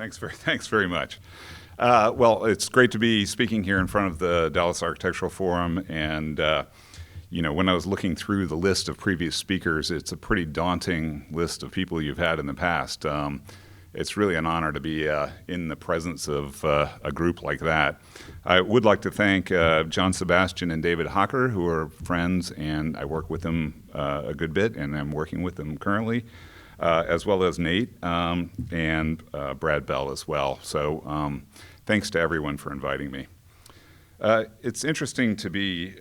Thanks very much. Well, it's great to be speaking here in front of the Dallas Architectural Forum, and when I was looking through the list of previous speakers, it's a pretty daunting list of people you've had in the past. It's really an honor to be in the presence of a group like that. I would like to thank John Sebastian and David Hocker, who are friends, and I work with them a good bit, and I'm working with them currently, as well as Nate and Brad Bell as well. So thanks to everyone for inviting me. It's interesting to be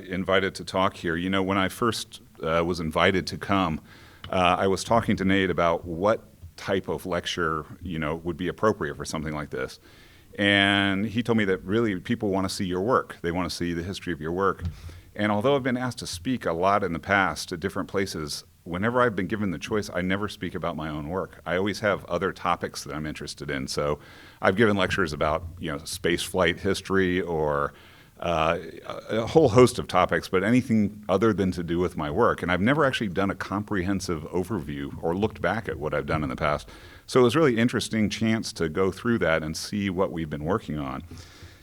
invited to talk here. You know, when I first was invited to come, I was talking to Nate about what type of lecture, would be appropriate for something like this. And he told me that really people want to see your work. They want to see the history of your work. And although I've been asked to speak a lot in the past at different places, whenever I've been given the choice, I never speak about my own work. I always have other topics that I'm interested in. So I've given lectures about, space flight history or a whole host of topics, but anything other than to do with my work. And I've never actually done a comprehensive overview or looked back at what I've done in the past. So it was a really interesting chance to go through that and see what we've been working on.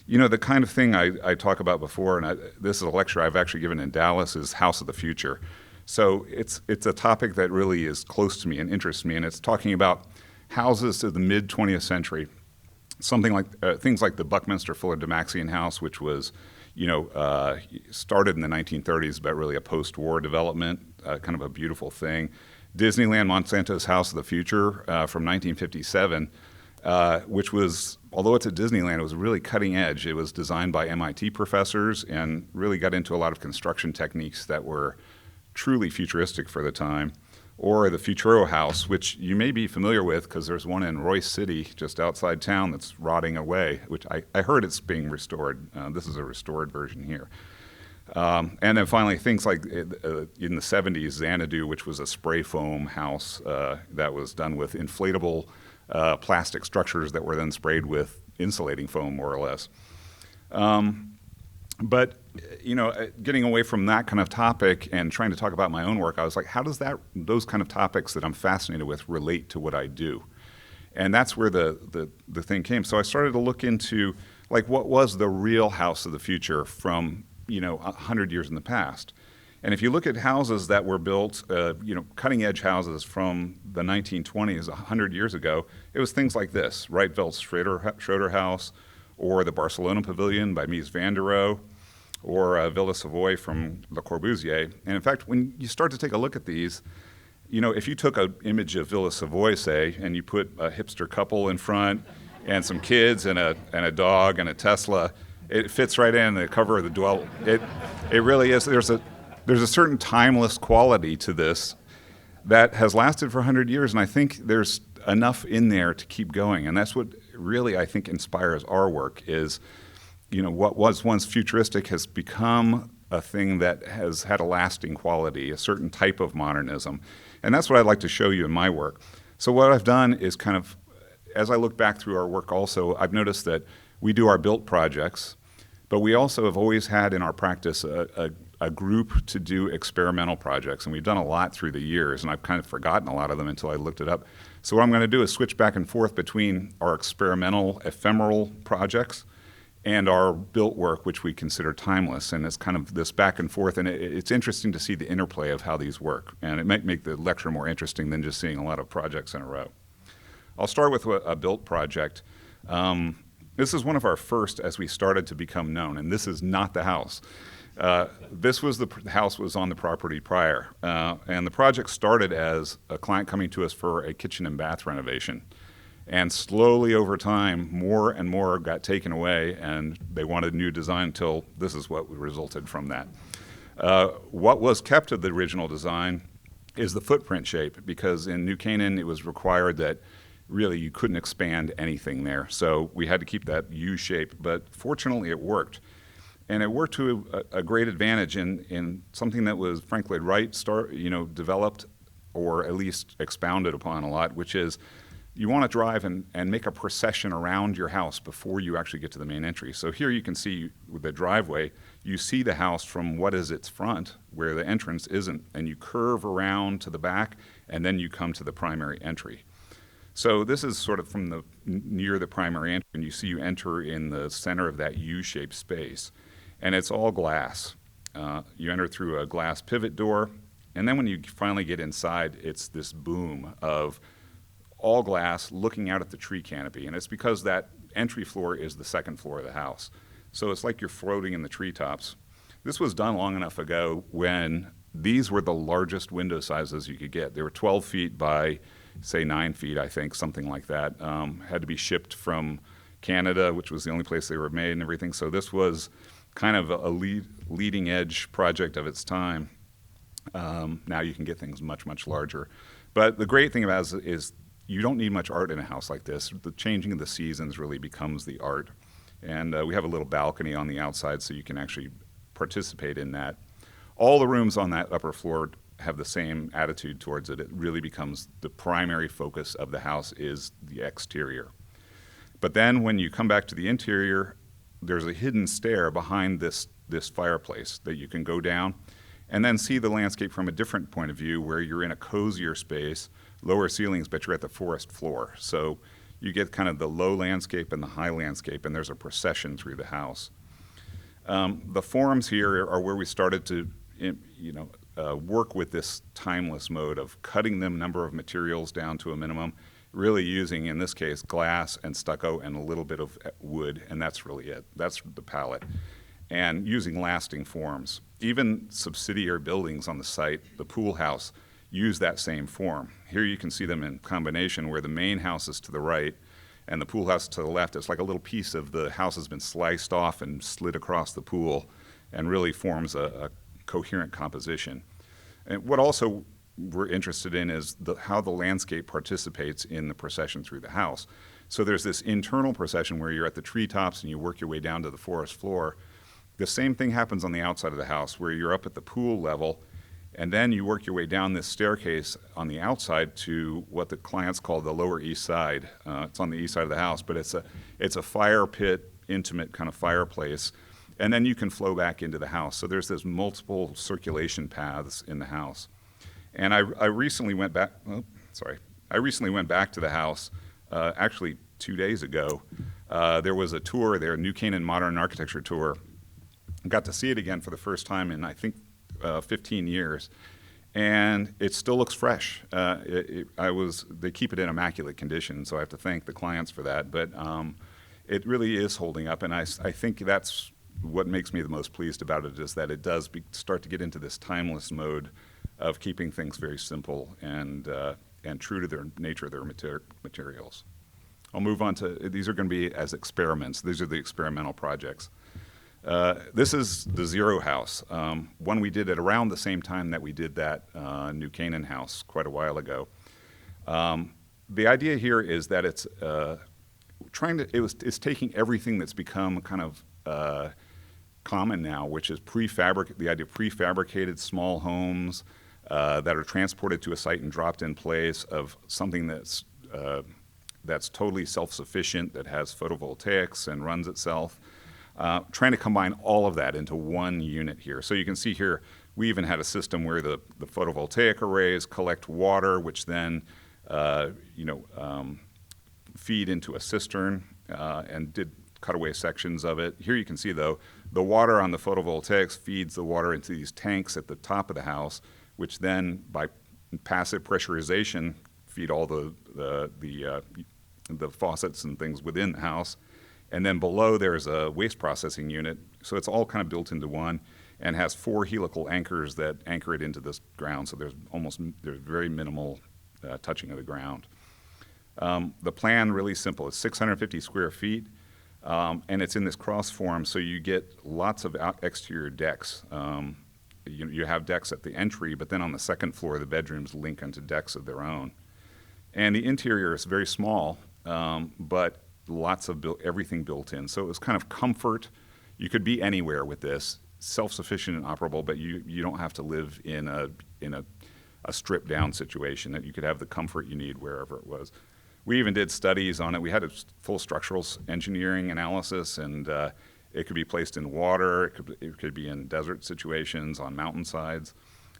The kind of thing I talk about before, and this is a lecture I've actually given in Dallas, is House of the Future. So it's a topic that really is close to me and interests me, and it's talking about houses of the mid-20th century. Something like things like the Buckminster Fuller-Demaxian house, which was, started in the 1930s, but really a post-war development, kind of a beautiful thing. Disneyland Monsanto's House of the Future from 1957, which was, although it's a Disneyland, it was really cutting edge. It was designed by MIT professors and really got into a lot of construction techniques that were truly futuristic for the time. Or the Futuro House, which you may be familiar with because there's one in Royce City just outside town that's rotting away, which I heard it's being restored. This is a restored version here. And then finally, things like in the 70s, Xanadu, which was a spray foam house that was done with inflatable plastic structures that were then sprayed with insulating foam, more or less. But getting away from that kind of topic and trying to talk about my own work, I was like, how does those kind of topics that I'm fascinated with relate to what I do? And that's where the thing came. So I started to look into, what was the real house of the future from, 100 years in the past? And if you look at houses that were built, cutting-edge houses from the 1920s, 100 years ago, it was things like this, Rietveld Schroeder House, or the Barcelona Pavilion by Mies van der Rohe, or Villa Savoy from Le Corbusier. And in fact, when you start to take a look at these, if you took an image of Villa Savoy, say, and you put a hipster couple in front and some kids and a dog and a Tesla, it fits right in the cover of the Dwell. It really is. There's a certain timeless quality to this that has lasted for 100 years, and I think there's enough in there to keep going. And that's what really, I think, inspires our work is, what was once futuristic has become a thing that has had a lasting quality, a certain type of modernism. And that's what I'd like to show you in my work. So what I've done is kind of, as I look back through our work also, I've noticed that we do our built projects, but we also have always had in our practice a group to do experimental projects, and we've done a lot through the years, and I've kind of forgotten a lot of them until I looked it up. So what I'm going to do is switch back and forth between our experimental, ephemeral projects and our built work, which we consider timeless, and it's kind of this back and forth, and it's interesting to see the interplay of how these work, and it might make the lecture more interesting than just seeing a lot of projects in a row. I'll start with a built project. This is one of our first as we started to become known, and this is not the house. This was the house was on the property prior, and the project started as a client coming to us for a kitchen and bath renovation. And slowly over time, more and more got taken away, and they wanted new design until this is what resulted from that. What was kept of the original design is the footprint shape, because in New Canaan it was required that really you couldn't expand anything there. So we had to keep that U shape, but fortunately it worked. And it worked to a great advantage in something that was, frankly, developed or at least expounded upon a lot, which is you want to drive and make a procession around your house before you actually get to the main entry. So here you can see with the driveway, you see the house from what is its front, where the entrance isn't, and you curve around to the back, and then you come to the primary entry. So this is sort of from near the primary entry, and you enter in the center of that U-shaped space, and it's all glass. You enter through a glass pivot door, and then when you finally get inside, it's this boom of all glass looking out at the tree canopy, and it's because that entry floor is the second floor of the house. So it's like you're floating in the treetops. This was done long enough ago when these were the largest window sizes you could get. They were 12 feet by, say, 9 feet, I think, something like that. Had to be shipped from Canada, which was the only place they were made and everything. So this was kind of a leading edge project of its time. Now you can get things much, much larger. But the great thing about it is you don't need much art in a house like this. The changing of the seasons really becomes the art. And we have a little balcony on the outside so you can actually participate in that. All the rooms on that upper floor have the same attitude towards it. It really becomes the primary focus of the house is the exterior. But then when you come back to the interior, there's a hidden stair behind this fireplace that you can go down and then see the landscape from a different point of view where you're in a cozier space, lower ceilings, but you're at the forest floor. So you get kind of the low landscape and the high landscape, and there's a procession through the house. The forms here are where we started to work with this timeless mode of cutting the number of materials down to a minimum, really using, in this case, glass and stucco and a little bit of wood, and that's really it. That's the palette. And using lasting forms. Even subsidiary buildings on the site, the pool house, use that same form. Here you can see them in combination where the main house is to the right and the pool house to the left. It's like a little piece of the house has been sliced off and slid across the pool and really forms a coherent composition. And what also we're interested in is how the landscape participates in the procession through the house. So there's this internal procession where you're at the treetops and you work your way down to the forest floor. The same thing happens on the outside of the house where you're up at the pool level and then you work your way down this staircase on the outside to what the clients call the Lower East Side. It's on the east side of the house, but it's a fire pit, intimate kind of fireplace. And then you can flow back into the house. So there's this multiple circulation paths in the house. And I recently went back. I recently went back to the house, actually 2 days ago. There was a tour there, New Canaan Modern Architecture Tour. I got to see it again for the first time in I think 15 years, and it still looks fresh. They keep it in immaculate condition, so I have to thank the clients for that. But it really is holding up, and I think that's what makes me the most pleased about it is that it does start to get into this timeless mode of keeping things very simple and true to their nature, their materials. I'll move on to, these are going to be as experiments. These are the experimental projects. This is the Zero House, one we did at around the same time that we did that New Canaan house quite a while ago. The idea here is that it's taking everything that's become kind of common now, which is the idea of prefabricated small homes that are transported to a site and dropped in place, of something that's totally self-sufficient, that has photovoltaics and runs itself. Trying to combine all of that into one unit here. So you can see here, we even had a system where the photovoltaic arrays collect water, which then feed into a cistern and did cutaway sections of it. Here you can see, though, the water on the photovoltaics feeds the water into these tanks at the top of the house, which then, by passive pressurization, feed all the faucets and things within the house. And then below there's a waste processing unit. So it's all kind of built into one and has 4 helical anchors that anchor it into this ground. So there's very minimal touching of the ground. The plan, really simple. It's 650 square feet, and it's in this cross form, so you get lots of exterior decks. You have decks at the entry, but then on the second floor, the bedrooms link onto decks of their own. And the interior is very small, but lots of everything built in. So it was kind of comfort. You could be anywhere with this, self-sufficient and operable, but you don't have to live in a stripped down situation, that you could have the comfort you need wherever it was. We even did studies on it. We had a full structural engineering analysis, and it could be placed in water, it could be in desert situations, on mountainsides.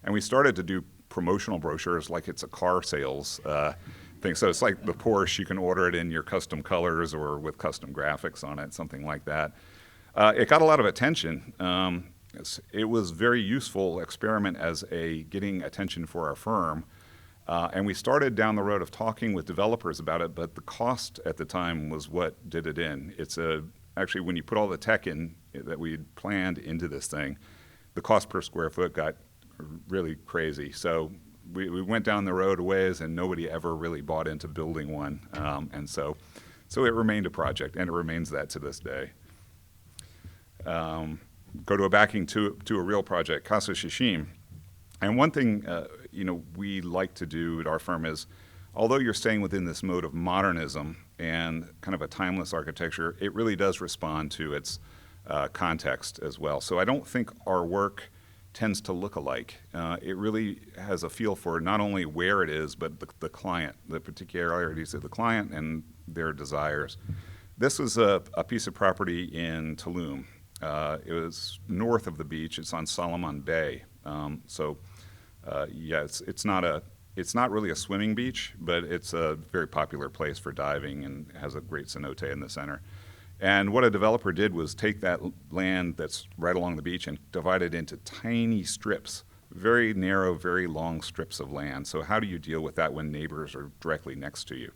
And we started to do promotional brochures like it's a car sales thing. So it's like the Porsche, you can order it in your custom colors or with custom graphics on it, something like that. It got a lot of attention. It was very useful experiment as a getting attention for our firm. And we started down the road of talking with developers about it, but the cost at the time was what did it in. Actually, when you put all the tech in that we had planned into this thing, the cost per square foot got really crazy. So we went down the road a ways, and nobody ever really bought into building one. And so it remained a project, and it remains that to this day. Go to a backing to a real project, Casa Shishim. And one thing we like to do at our firm is, although you're staying within this mode of modernism and kind of a timeless architecture, it really does respond to its context as well. So I don't think our work tends to look alike. It really has a feel for not only where it is, but the client, the particularities of the client and their desires. This was a piece of property in Tulum. It was north of the beach. It's on Solomon Bay. It's not really a swimming beach, but it's a very popular place for diving and has a great cenote in the center. And what a developer did was take that land that's right along the beach and divide it into tiny strips, very narrow, very long strips of land. So how do you deal with that when neighbors are directly next to you?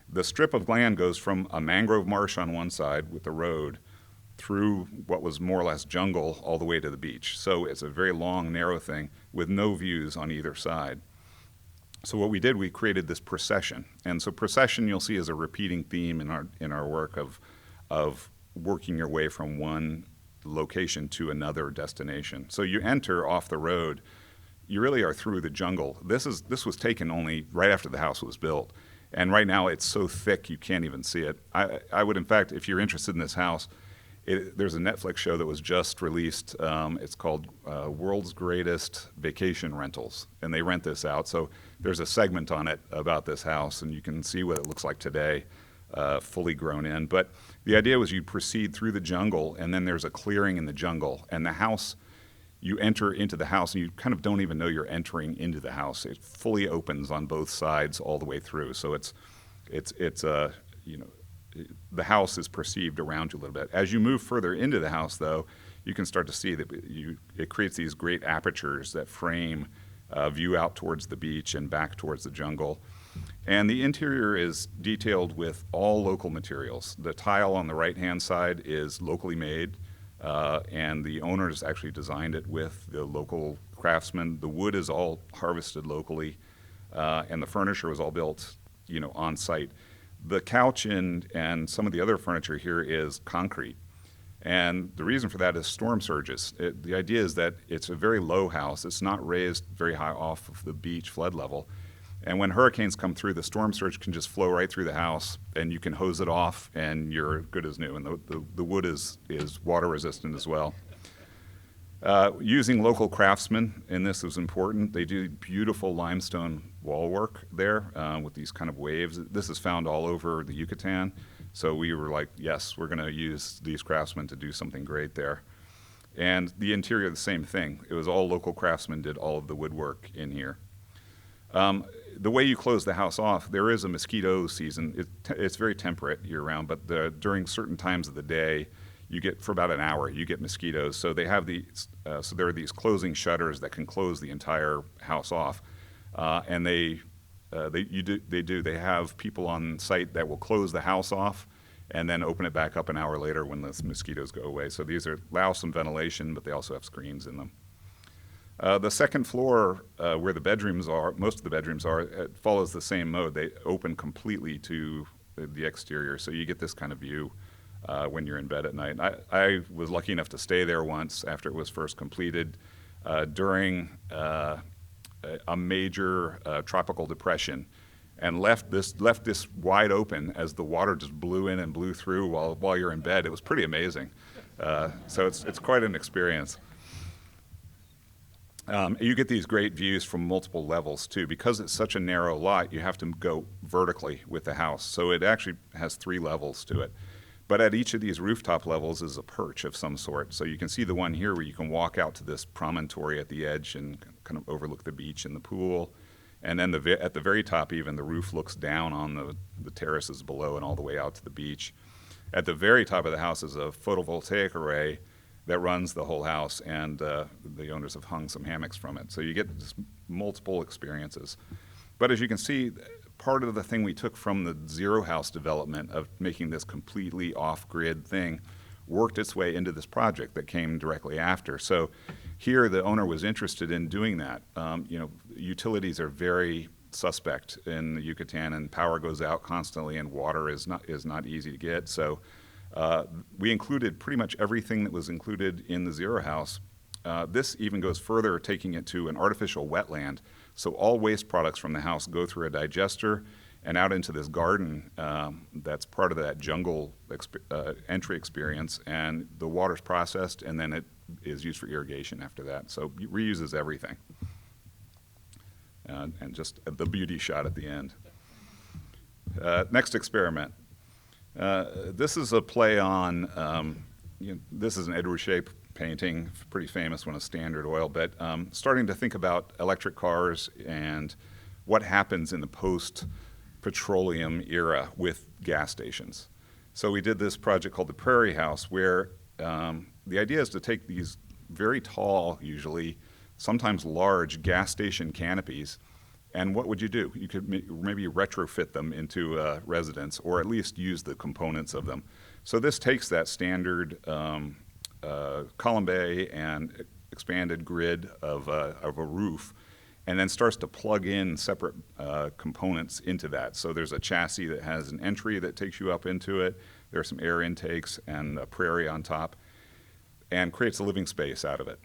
The strip of land goes from a mangrove marsh on one side with the road through what was more or less jungle all the way to the beach. So it's a very long, narrow thing with no views on either side. So what we did, we created this procession. And so procession you'll see is a repeating theme in our work of working your way from one location to another destination. So you enter off the road, you really are through the jungle. This was taken only right after the house was built. And right now it's so thick you can't even see it. I would, in fact, if you're interested in this house, there's a Netflix show that was just released. It's called World's Greatest Vacation Rentals, and they rent this out. So there's a segment on it about this house, and you can see what it looks like today, fully grown in. But the idea was you proceed through the jungle, and then there's a clearing in the jungle, and the house, you enter into the house, and you kind of don't even know you're entering into the house. It fully opens on both sides all the way through. So the house is perceived around you a little bit. As you move further into the house, though, you can start to see that it creates these great apertures that frame view out towards the beach and back towards the jungle. And the interior is detailed with all local materials. The tile on the right-hand side is locally made, and the owners actually designed it with the local craftsmen. The wood is all harvested locally, and the furniture was all built, on site. The couch and some of the other furniture here is concrete. And the reason for that is storm surges. The idea is that it's a very low house. It's not raised very high off of the beach flood level. And when hurricanes come through, the storm surge can just flow right through the house, and you can hose it off, and you're good as new. And the wood is water resistant as well. Using local craftsmen in this was important. They do beautiful limestone wall work there with these kind of waves. This is found all over the Yucatan. So we were like, yes, we're going to use these craftsmen to do something great there. And the interior, the same thing. It was all local craftsmen did all of the woodwork in here. The way you close the house off, there is a mosquito season. It's very temperate year-round, but during certain times of the day, you get, for about an hour, you get mosquitoes. So they have so there are these closing shutters that can close the entire house off, and they have people on site that will close the house off and then open it back up an hour later when the mosquitoes go away. So these allow some ventilation, but they also have screens in them. The second floor, where the bedrooms are, most of the bedrooms are, it follows the same mode. They open completely to the exterior, so you get this kind of view when you're in bed at night. I was lucky enough to stay there once after it was first completed during a major tropical depression, and left this wide open as the water just blew in and blew through while you're in bed. It was pretty amazing. So it's quite an experience. You get these great views from multiple levels too. Because it's such a narrow lot, you have to go vertically with the house. So it actually has 3 levels to it. But at each of these rooftop levels is a perch of some sort. So you can see the one here where you can walk out to this promontory at the edge and kind of overlook the beach and the pool. And then at the very top, even, the roof looks down on the terraces below and all the way out to the beach. At the very top of the house is a photovoltaic array that runs the whole house, and the owners have hung some hammocks from it. So you get just multiple experiences. But as you can see, part of the thing we took from the zero house development of making this completely off-grid thing worked its way into this project that came directly after. So here the owner was interested in doing that. Utilities are very suspect in the Yucatan, and power goes out constantly, and water is not easy to get. So we included pretty much everything that was included in the zero house. This even goes further, taking it to an artificial wetland. So all waste products from the house go through a digester and out into this garden that's part of that jungle entry experience, and the water's processed, and then it is used for irrigation after that. So it reuses everything. And just the beauty shot at the end. Next experiment. This is a play on, this is an Edward Shea painting, pretty famous one, a Standard Oil, but starting to think about electric cars and what happens in the post-petroleum era with gas stations. So we did this project called the Prairie House, where the idea is to take these very tall, usually, sometimes large gas station canopies, and what would you do? You could maybe retrofit them into a residence, or at least use the components of them. So this takes that standard column bay and expanded grid of a roof, and then starts to plug in separate components into that. So there's a chassis that has an entry that takes you up into it. There are some air intakes and a prairie on top, and creates a living space out of it.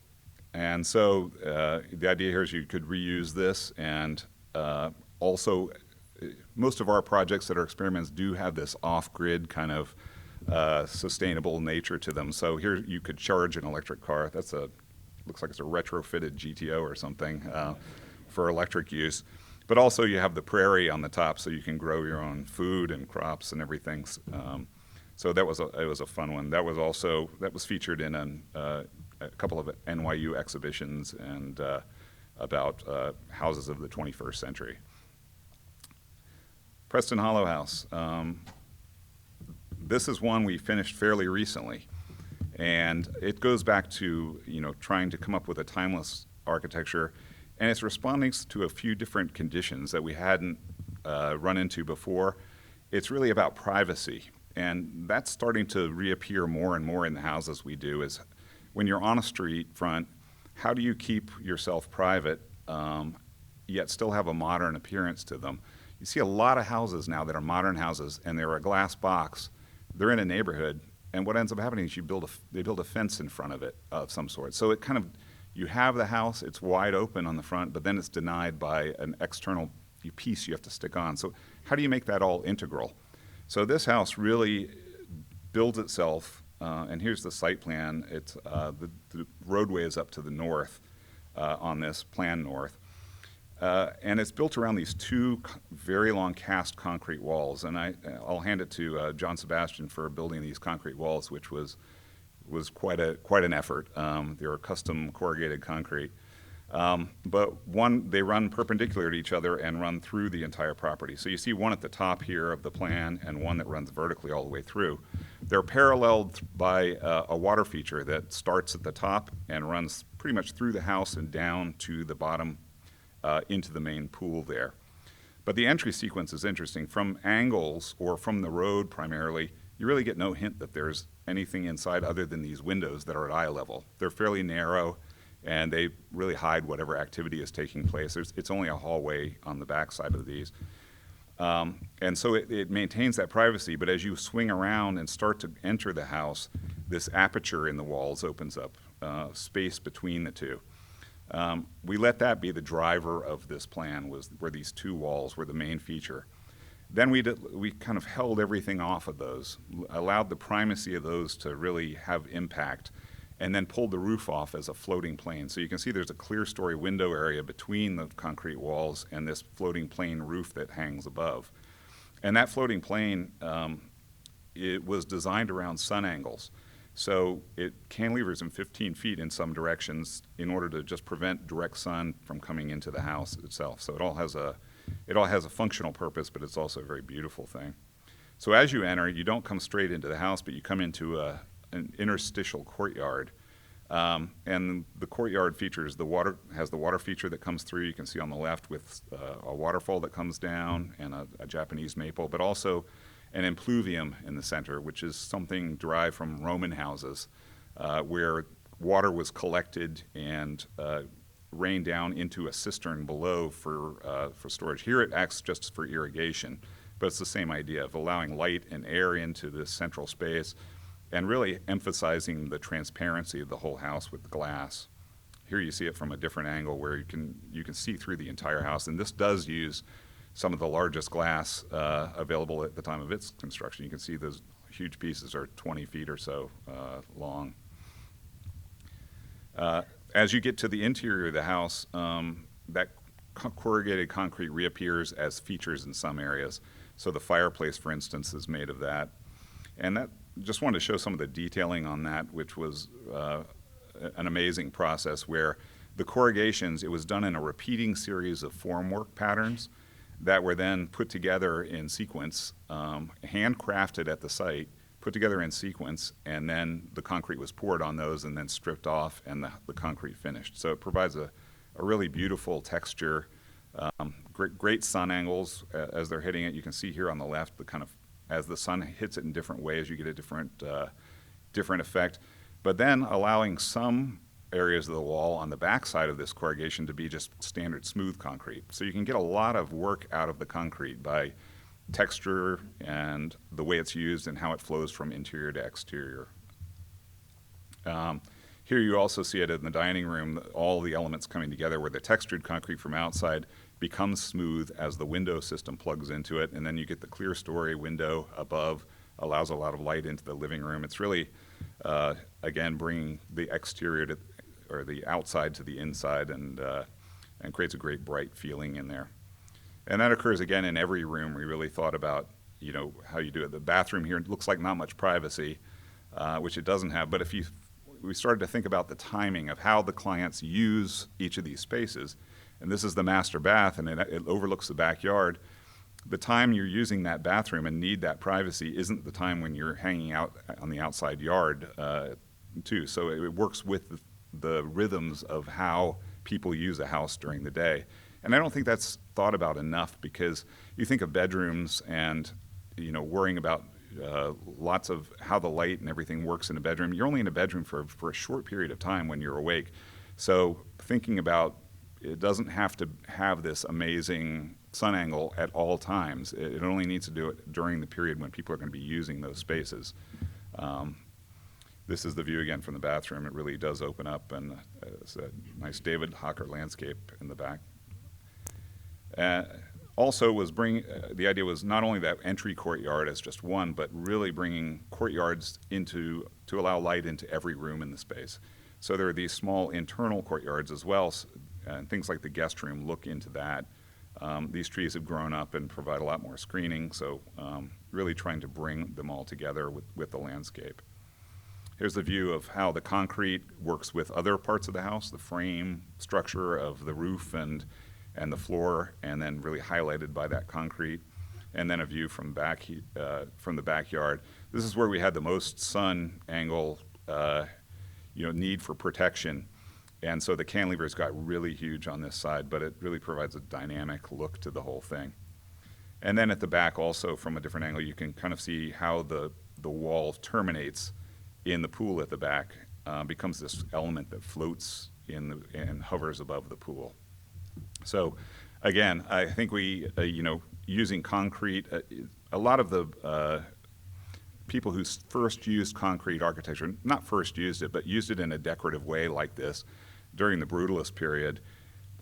And so the idea here is you could reuse this, and also most of our projects that are experiments do have this off-grid kind of sustainable nature to them. So here you could charge an electric car. Looks like it's a retrofitted GTO or something for electric use. But also you have the prairie on the top, so you can grow your own food and crops and everything. So it was a fun one. That was featured in a couple of NYU exhibitions and about houses of the 21st century. Preston Hollow House. This is one we finished fairly recently, and it goes back to trying to come up with a timeless architecture, and it's responding to a few different conditions that we hadn't run into before. It's really about privacy, and that's starting to reappear more and more in the houses we do. Is when you're on a street front, how do you keep yourself private yet still have a modern appearance to them? You see a lot of houses now that are modern houses, and they're a glass box. They're in a neighborhood, and what ends up happening is they build a fence in front of it of some sort. So it kind of, you have the house, it's wide open on the front, but then it's denied by an external piece you have to stick on. So how do you make that all integral? So this house really builds itself, and here's the site plan. It's the roadway is up to the north on this plan north. And it's built around these two very long cast concrete walls, and I'll hand it to John Sebastian for building these concrete walls, which was quite an effort. They were custom corrugated concrete, but they run perpendicular to each other and run through the entire property. So you see one at the top here of the plan, and one that runs vertically all the way through. They're paralleled by a water feature that starts at the top and runs pretty much through the house and down to the bottom. Into the main pool there. But the entry sequence is interesting. From angles, or from the road primarily, you really get no hint that there's anything inside other than these windows that are at eye level. They're fairly narrow, and they really hide whatever activity is taking place. It's only a hallway on the back side of these. And so it maintains that privacy, but as you swing around and start to enter the house, this aperture in the walls opens up, space between the two. We let that be the driver of this plan, where these two walls were the main feature. Then we kind of held everything off of those, allowed the primacy of those to really have impact, and then pulled the roof off as a floating plane. So you can see there's a clear story window area between the concrete walls and this floating plane roof that hangs above. And that floating plane, it was designed around sun angles. So it cantilevers in 15 feet in some directions in order to just prevent direct sun from coming into the house itself. So it all has a functional purpose, but it's also a very beautiful thing. So as you enter, you don't come straight into the house, but you come into an interstitial courtyard. And the courtyard has the water feature that comes through. You can see on the left with a waterfall that comes down and a Japanese maple, but also an impluvium in the center, which is something derived from Roman houses, where water was collected and rained down into a cistern below for storage. Here it acts just for irrigation, but it's the same idea of allowing light and air into this central space and really emphasizing the transparency of the whole house with glass. Here you see it from a different angle where you can see through the entire house, and this does use some of the largest glass available at the time of its construction. You can see those huge pieces are 20 feet or so long. As you get to the interior of the house, that corrugated concrete reappears as features in some areas. So the fireplace, for instance, is made of that. And that just wanted to show some of the detailing on that, which was an amazing process where the corrugations, it was done in a repeating series of formwork patterns that were then put together in sequence, handcrafted at the site, put together in sequence, and then the concrete was poured on those and then stripped off and the concrete finished. So it provides a really beautiful texture, great sun angles as they're hitting it. You can see here on the left, the kind of, as the sun hits it in different ways, you get a different effect. But then allowing some areas of the wall on the back side of this corrugation to be just standard smooth concrete. So you can get a lot of work out of the concrete by texture and the way it's used and how it flows from interior to exterior. Here you also see it in the dining room, all the elements coming together where the textured concrete from outside becomes smooth as the window system plugs into it, and then you get the clear story window above, allows a lot of light into the living room. It's really, again, bringing the exterior to, or the outside to the inside, and creates a great bright feeling in there. And that occurs again in every room. We really thought about, how you do it. The bathroom here looks like not much privacy, which it doesn't have. But we started to think about the timing of how the clients use each of these spaces, and this is the master bath, and it overlooks the backyard. The time you're using that bathroom and need that privacy isn't the time when you're hanging out on the outside yard, too. So it works with the rhythms of how people use a house during the day. And I don't think that's thought about enough, because you think of bedrooms and, worrying about lots of how the light and everything works in a bedroom. You're only in a bedroom for a short period of time when you're awake. So thinking about it doesn't have to have this amazing sun angle at all times. It only needs to do it during the period when people are going to be using those spaces. This is the view again from the bathroom. It really does open up, and it's a nice David Hocker landscape in the back. Also the idea was not only that entry courtyard as just one, but really bringing courtyards to allow light into every room in the space. So there are these small internal courtyards as well, and things like the guest room look into that. These trees have grown up and provide a lot more screening, so really trying to bring them all together with the landscape. Here's the view of how the concrete works with other parts of the house, the frame structure of the roof and the floor, and then really highlighted by that concrete. And then a view from the backyard. This is where we had the most sun angle, need for protection. And so the cantilevers got really huge on this side, but it really provides a dynamic look to the whole thing. And then at the back also, from a different angle, you can kind of see how the wall terminates in the pool at the back, becomes this element that floats and hovers above the pool. So again, I think we, using concrete, a lot of the people who first used concrete architecture, not first used it, but used it in a decorative way like this during the brutalist period,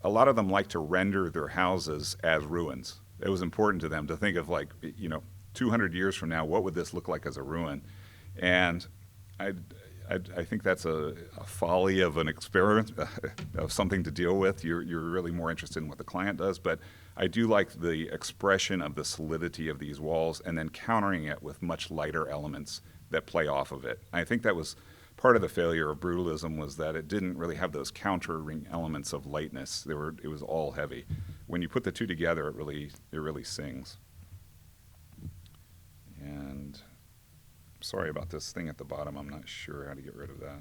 a lot of them like to render their houses as ruins. It was important to them to think of 200 years from now, what would this look like as a ruin? And I think that's a folly of an experiment, of something to deal with. You're really more interested in what the client does, but I do like the expression of the solidity of these walls and then countering it with much lighter elements that play off of it. I think that was part of the failure of brutalism, was that it didn't really have those countering elements of lightness. It was all heavy. When you put the two together, it really sings. And sorry about this thing at the bottom. I'm not sure how to get rid of that.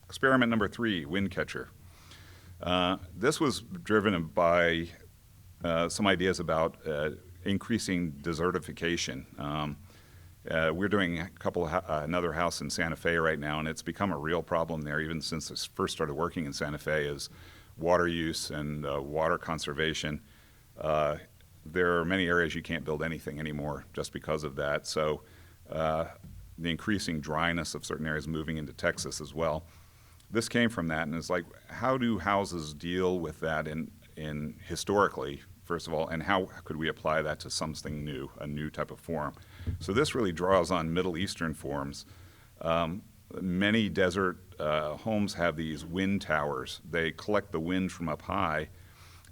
Experiment number 3, wind catcher. This was driven by some ideas about increasing desertification. We're doing another house in Santa Fe right now, and it's become a real problem there, even since I first started working in Santa Fe, is water use and water conservation. There are many areas you can't build anything anymore just because of that. So the increasing dryness of certain areas, moving into Texas as well. This came from that, and it's like, how do houses deal with that in historically, first of all, and how could we apply that to something new, a new type of form? So this really draws on Middle Eastern forms. Many desert homes have these wind towers. They collect the wind from up high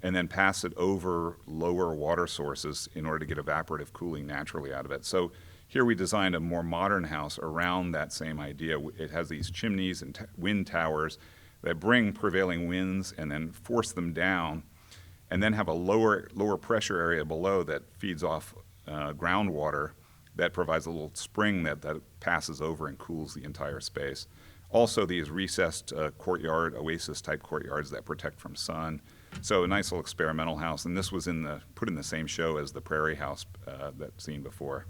and then pass it over lower water sources in order to get evaporative cooling naturally out of it. So here we designed a more modern house around that same idea. It has these chimneys and wind towers that bring prevailing winds and then force them down, and then have a lower pressure area below that feeds off groundwater that provides a little spring that passes over and cools the entire space. Also, these recessed courtyard, oasis-type courtyards that protect from sun. So a nice little experimental house, and this was put in the same show as the Prairie house that's seen before,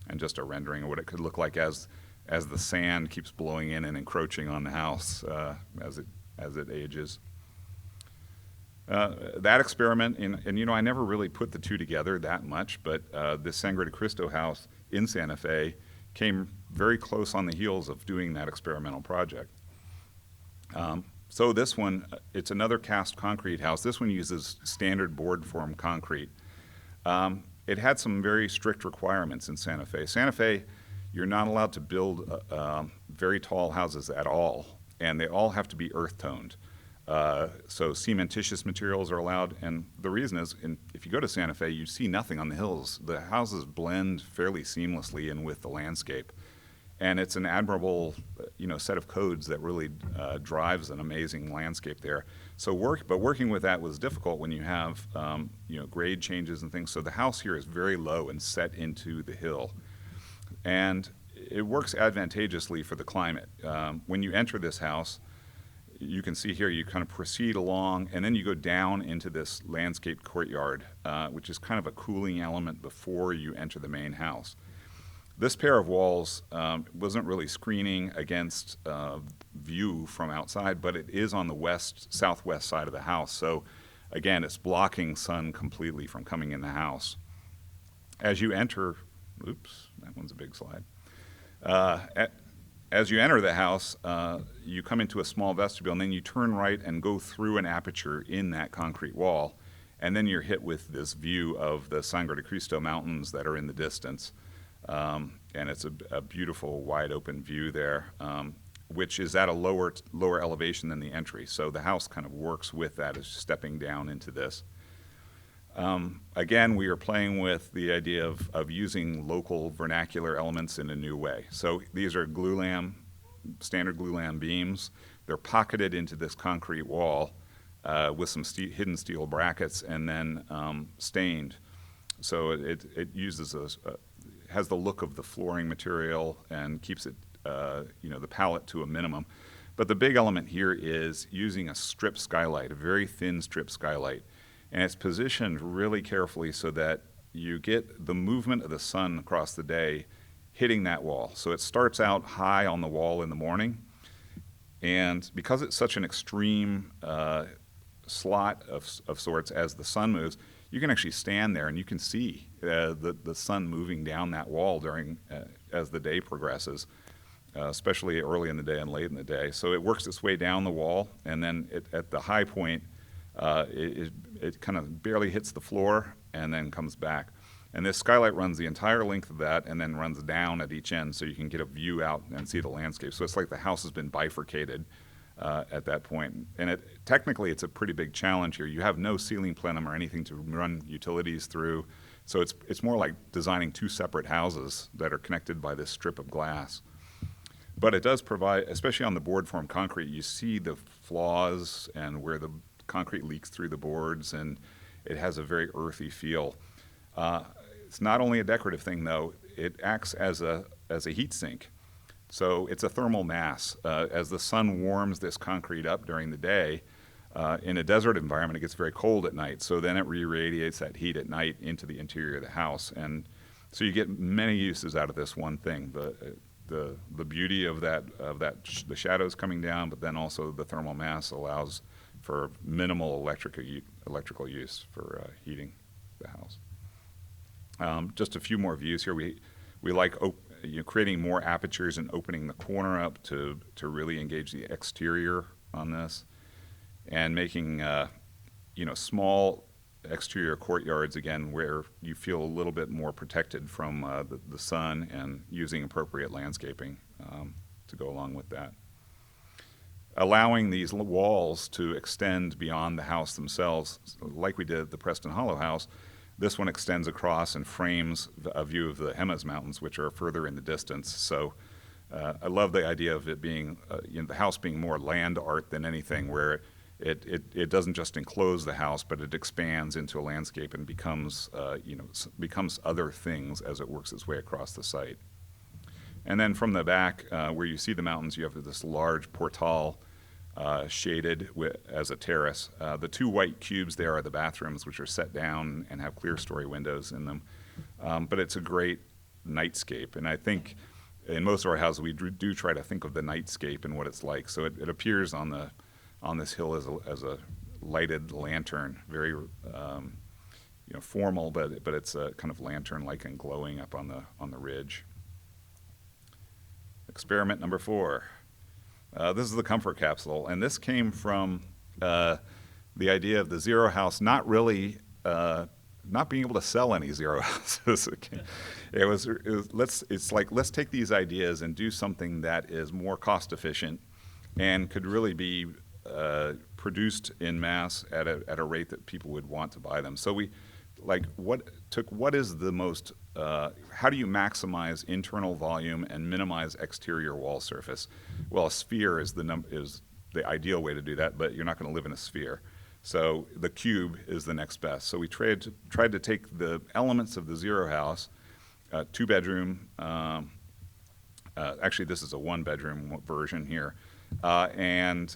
and just a rendering of what it could look like as the sand keeps blowing in and encroaching on the house as it ages. That experiment, and I never really put the two together that much, but this Sangre de Cristo house in Santa Fe came very close on the heels of doing that experimental project. So this one, it's another cast concrete house. This one uses standard board form concrete. It had some very strict requirements in Santa Fe. Santa Fe, you're not allowed to build very tall houses at all, and they all have to be earth toned. So cementitious materials are allowed, and the reason is, if you go to Santa Fe, you see nothing on the hills. The houses blend fairly seamlessly in with the landscape, and it's an admirable, set of codes that really drives an amazing landscape there. So working with that was difficult when you have, grade changes and things. So the house here is very low and set into the hill, and it works advantageously for the climate. When you enter this house, you can see here, you kind of proceed along, and then you go down into this landscape courtyard, which is kind of a cooling element before you enter the main house. This pair of walls wasn't really screening against view from outside, but it is on the southwest side of the house. So again, it's blocking sun completely from coming in the house. As you enter, oops, that one's a big slide. As you enter the house, you come into a small vestibule, and then you turn right and go through an aperture in that concrete wall, and then you're hit with this view of the Sangre de Cristo mountains that are in the distance. And it's a beautiful, wide-open view there, which is at a lower elevation than the entry. So the house kind of works with that as stepping down into this. Again, we are playing with the idea of using local vernacular elements in a new way. So these are standard glulam beams. They're pocketed into this concrete wall with some hidden steel brackets, and then stained. So it has the look of the flooring material and keeps it, the palette to a minimum. But the big element here is using a strip skylight, a very thin strip skylight. And it's positioned really carefully so that you get the movement of the sun across the day hitting that wall. So it starts out high on the wall in the morning, and because it's such an extreme slot of sorts as the sun moves, you can actually stand there and you can see the sun moving down that wall as the day progresses, especially early in the day and late in the day. So it works its way down the wall, and then at the high point, it kind of barely hits the floor and then comes back. And this skylight runs the entire length of that and then runs down at each end so you can get a view out and see the landscape. So it's like the house has been bifurcated at that point. And technically it's a pretty big challenge here. You have no ceiling plenum or anything to run utilities through. So it's more like designing two separate houses that are connected by this strip of glass. But it does provide, especially on the board form concrete, you see the flaws and where the concrete leaks through the boards, and it has a very earthy feel. It's not only a decorative thing, though. It acts as a heat sink. So it's a thermal mass. As the sun warms this concrete up during the day, in a desert environment, it gets very cold at night. So then it re-radiates that heat at night into the interior of the house. And so you get many uses out of this one thing. The beauty of the shadows coming down, but then also the thermal mass allows for minimal electrical use for heating the house. Just a few more views here. We like creating more apertures and opening the corner up to really engage the exterior on this, and making small exterior courtyards again where you feel a little bit more protected from the sun, and using appropriate landscaping to go along with that. Allowing these walls to extend beyond the house themselves, like we did at the Preston Hollow house. This one extends across and frames a view of the Jemez Mountains, which are further in the distance. So I love the idea of it being, the house being more land art than anything, where it doesn't just enclose the house, but it expands into a landscape and becomes other things as it works its way across the site. And then from the back, where you see the mountains, you have this large portal shaded as a terrace. The two white cubes there are the bathrooms, which are set down and have clear story windows in them. But it's a great nightscape, and I think in most of our houses we do try to think of the nightscape and what it's like. So it appears on this hill as a lighted lantern, very formal, but it's a kind of lantern-like and glowing up on the ridge. Experiment number 4. This is the comfort capsule, and this came from the idea of the zero house not really not being able to sell any zero houses. Let's take these ideas and do something that is more cost efficient and could really be produced in mass at a rate that people would want to buy them. So what is the most, how do you maximize internal volume and minimize exterior wall surface? Well, a sphere is the ideal way to do that, but you're not going to live in a sphere. So the cube is the next best. So we tried to take the elements of the zero house, 2-bedroom, actually this is a 1-bedroom version here, and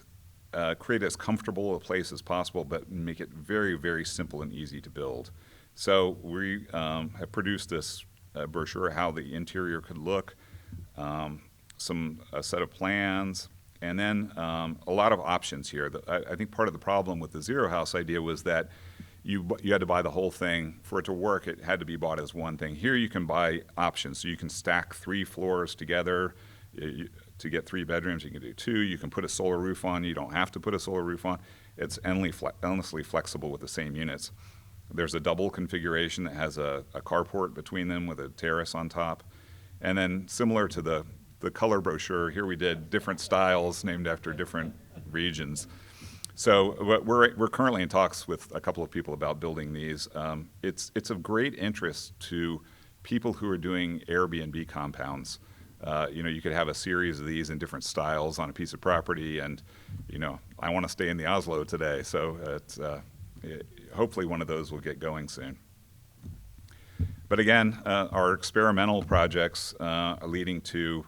create as comfortable a place as possible, but make it very, very simple and easy to build. So we have produced this brochure, how the interior could look, a set of plans, and then a lot of options here. I think part of the problem with the zero house idea was that you had to buy the whole thing. For it to work, it had to be bought as one thing. Here you can buy options, so you can stack 3 floors together. To get 3 bedrooms, you can do 2. You can put a solar roof on. You don't have to put a solar roof on. It's endlessly flexible with the same units. There's a double configuration that has a carport between them with a terrace on top. And then similar to the color brochure, here we did different styles named after different regions. So we're currently in talks with a couple of people about building these. It's of great interest to people who are doing Airbnb compounds. You could have a series of these in different styles on a piece of property, and I want to stay in the Oslo today, so hopefully one of those will get going soon. But again, our experimental projects are leading to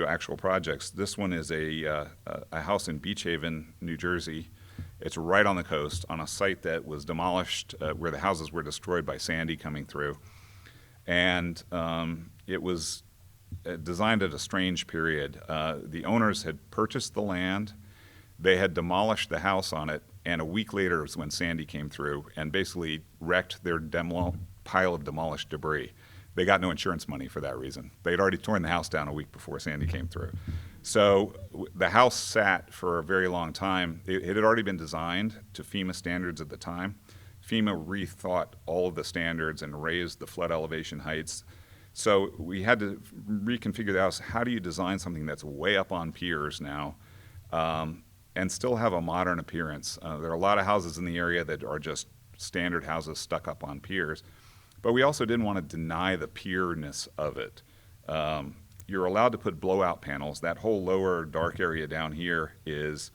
actual projects. This one is a house in Beach Haven, New Jersey. It's right on the coast on a site that was demolished, where the houses were destroyed by Sandy coming through, and it was designed at a strange period. The owners had purchased the land, they had demolished the house on it, and a week later was when Sandy came through and basically wrecked their pile of demolished debris. They got no insurance money for that reason. They had already torn the house down a week before Sandy came through. So the house sat for a very long time. It had already been designed to FEMA standards at the time. FEMA rethought all of the standards and raised the flood elevation heights. So we had to reconfigure the house. How do you design something that's way up on piers now and still have a modern appearance? There are a lot of houses in the area that are just standard houses stuck up on piers. But we also didn't want to deny the pier-ness of it. You're allowed to put blowout panels. That whole lower dark area down here is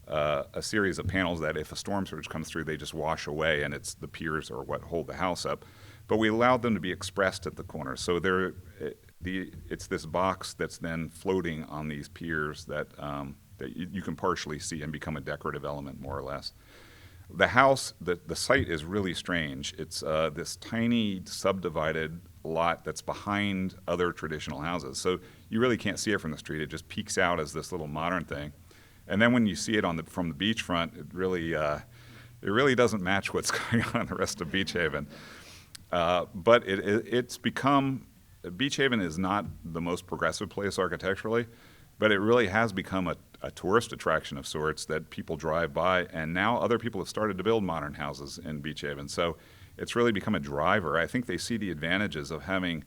a series of panels that if a storm surge comes through, they just wash away, and it's the piers are what hold the house up. But we allowed them to be expressed at the corners. So it's this box that's then floating on these piers that you can partially see and become a decorative element, more or less. The house, the site is really strange. It's this tiny subdivided lot that's behind other traditional houses. So you really can't see it from the street. It just peeks out as this little modern thing. And then when you see it from the beachfront, it really doesn't match what's going on in the rest of Beach Haven. But it's become, Beach Haven is not the most progressive place architecturally, but it really has become a tourist attraction of sorts that people drive by, and now other people have started to build modern houses in Beach Haven. So it's really become a driver. I think they see the advantages of having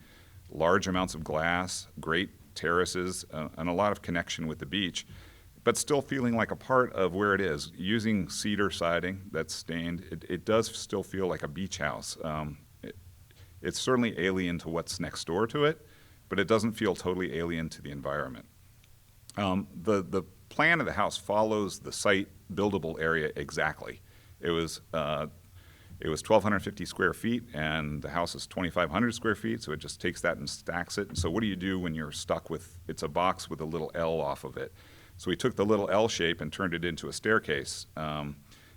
large amounts of glass, great terraces, and a lot of connection with the beach, but still feeling like a part of where it is. Using cedar siding that's stained, it does still feel like a beach house. It's certainly alien to what's next door to it, but it doesn't feel totally alien to the environment. The plan of the house follows the site buildable area exactly. It was 1,250 square feet, and the house is 2,500 square feet, so it just takes that and stacks it. So what do you do when you're stuck with, it's a box with a little L off of it. So we took the little L shape and turned it into a staircase